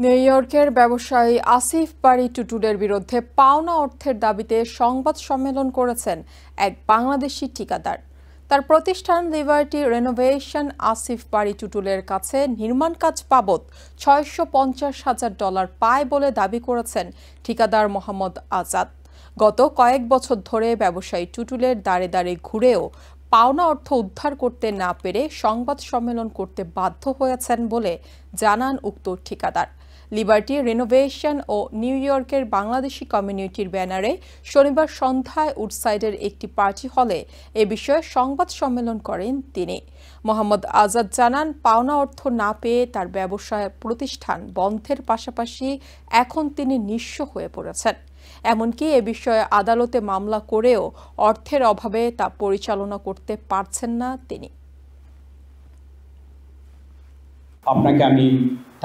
New ইয়র্কের ব্যবসায়ী আসিফ বারী টুটুলের বিরুদ্ধে পাওনা অর্থের দাবিতে সংবাদ সম্মেলন করেছেন এক বাংলাদেশি ঠিকাদার। তার প্রতিষ্ঠান লিবার্টি রেনোভেশন আসিফ বারী টুটুলের কাছে নির্মাণ কাজ বাবদ $650,000 পায় বলে দাবি করেছেন ঠিকাদার মোহাম্মদ আজাদ। গত কয়েক বছর ধরে ব্যবসায়ী টুটুলের দাঁড়ে দাঁড়ে ঘুরেও পাওনা অর্থ উদ্ধার করতে না পেরে সংবাদ সম্মেলন করতে বাধ্য হয়েছেন বলে জানান উক্ত ঠিকাদার। লিবার্টি রিনোভেশন ও নিউ ইয়র্কের বাংলাদেশি কমিউনিটির ব্যানারে শনিবার সন্ধ্যায় উডসাইডের একটি পার্টি হলে এ বিষয়ে সংবাদ সম্মেলন করেন তিনি। মোহাম্মদ আজাদ জানান, পাওনা অর্থ না পেয়ে তার ব্যবসায় প্রতিষ্ঠান বন্ধের পাশাপাশি এখন তিনি নিঃস্ব হয়ে পড়েছেন। এমনকি এ বিষয়ে আদালতে মামলা করেও অর্থের অভাবে তা পরিচালনা করতে পারছেন না তিনি। আপনাকে আমি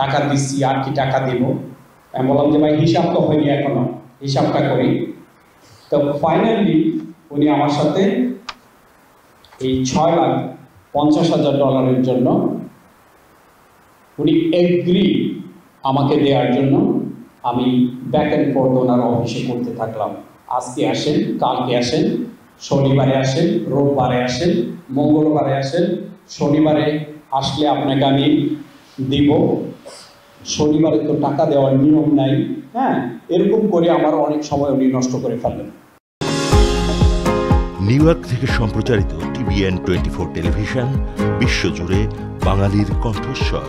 টাকা দিচ্ছি, আর কি টাকা দেব? আমি বললাম যে ভাই হিসাব তো হয়নি এখনো, হিসাবটা করি। তো ফাইনালি উনি আমার সাথে এই $6,50,000 জন্য উনি এগ্রি আমাকে দেওয়ার জন্য। আমি ব্যাক অ্যান্ড ফোর্থ ওনার অফিসে করতে থাকলাম। আজকে আসেন, কালকে আসেন, শনিবারে আসেন, রোববারে আসেন, মঙ্গলবারে আসেন। শনিবারে আসলে আপনাকে আমি দিব, শনিবারে তো টাকা দেওয়ার নিয়ম নাই। এরকম করে আমার অনেক সময় উনি নষ্ট করে ফেললেন। নিউ ইয়র্ক থেকে সম্প্রচারিত TVN 24 টেলিভিশন বিশ্বজুড়ে বাঙালির কণ্ঠস্বর।